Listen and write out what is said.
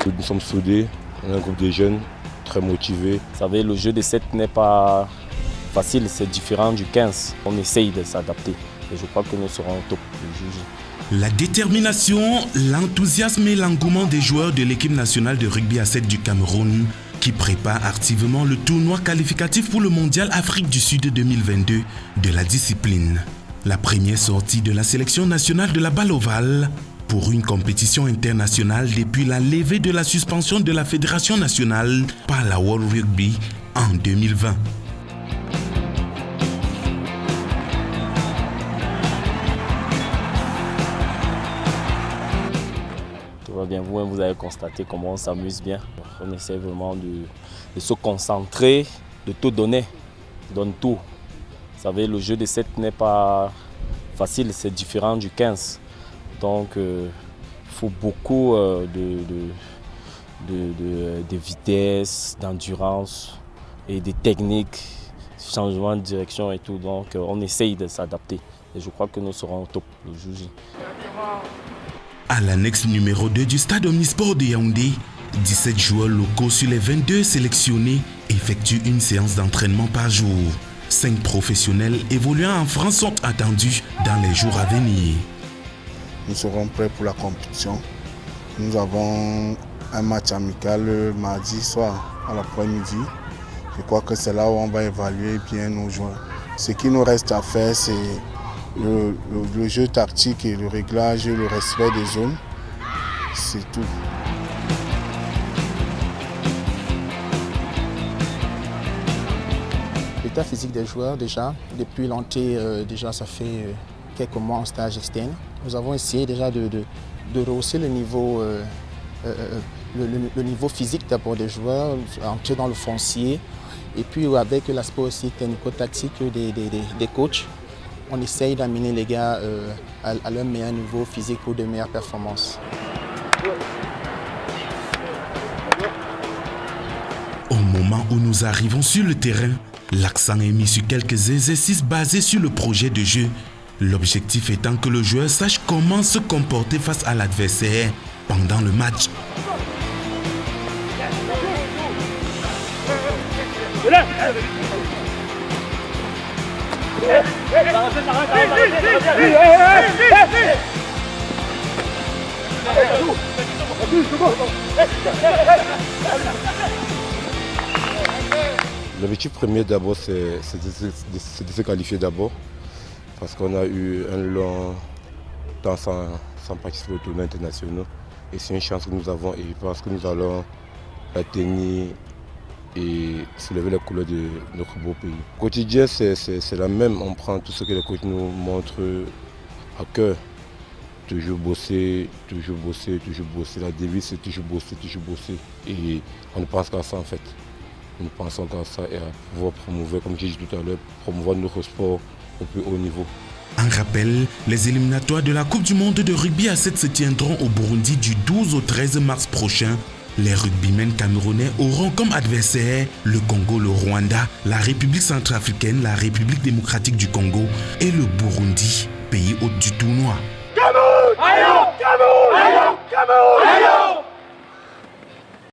Nous sommes soudés, on est un groupe de jeunes très motivés. Vous savez, le jeu de 7 n'est pas facile, c'est différent du 15. On essaye de s'adapter et je crois que nous serons au top du juge. La détermination, l'enthousiasme et l'engouement des joueurs de l'équipe nationale de rugby à 7 du Cameroun qui prépare activement le tournoi qualificatif pour le Mondial Afrique du Sud 2022 de la discipline. La première sortie de la sélection nationale de la balle ovale pour une compétition internationale depuis la levée de la suspension de la Fédération nationale par la World Rugby en 2020. Tout va bien, vous avez constaté comment on s'amuse bien. On essaie vraiment de se concentrer, de tout donner, on donne tout. Vous savez, le jeu de 7 n'est pas facile, c'est différent du 15. Donc, il faut beaucoup de vitesse, d'endurance et de techniques, changement de direction et tout. Donc, on essaye de s'adapter. Et je crois que nous serons au top le jour J. À l'annexe numéro 2 du stade Omnisport de Yaoundé, 17 joueurs locaux sur les 22 sélectionnés effectuent une séance d'entraînement par jour. 5 professionnels évoluant en France sont attendus dans les jours à venir. Nous serons prêts pour la compétition. Nous avons un match amical le mardi soir à l'après-midi. Je crois que c'est là où on va évaluer bien nos joueurs. Ce qui nous reste à faire, c'est le jeu tactique et le réglage et le respect des zones. C'est tout. L'état physique des joueurs, déjà, depuis l'entrée, ça fait quelques mois en stage externe. Nous avons essayé déjà de rehausser le niveau, le niveau physique d'abord des joueurs, entrer dans le foncier. Et puis avec l'aspect aussi technico-tactique des coachs, on essaye d'amener les gars à leur meilleur niveau physique pour de meilleures performances. Au moment où nous arrivons sur le terrain, l'accent est mis sur quelques exercices basés sur le projet de jeu. L'objectif étant que le joueur sache comment se comporter face à l'adversaire pendant le match. L'objectif premier d'abord, c'est de se qualifier d'abord. Parce qu'on a eu un long temps sans participer aux tournois internationaux. Et c'est une chance que nous avons et je pense que nous allons atteindre et soulever les couleurs de notre beau pays. Le quotidien, c'est la même. On prend tout ce que les coachs nous montrent à cœur. Toujours bosser, toujours bosser, toujours bosser. La devise, c'est toujours bosser, toujours bosser. Et on ne pense qu'à ça en fait. Nous pensons qu'à ça et à pouvoir promouvoir, comme j'ai dit tout à l'heure, promouvoir notre sport au plus haut niveau. En rappel, les éliminatoires de la Coupe du Monde de rugby à 7 se tiendront au Burundi du 12 au 13 mars prochain. Les rugbymen camerounais auront comme adversaires le Congo, le Rwanda, la République centrafricaine, la République démocratique du Congo et le Burundi, pays hôte du tournoi. Cameroun! Cameroun! Cameroun!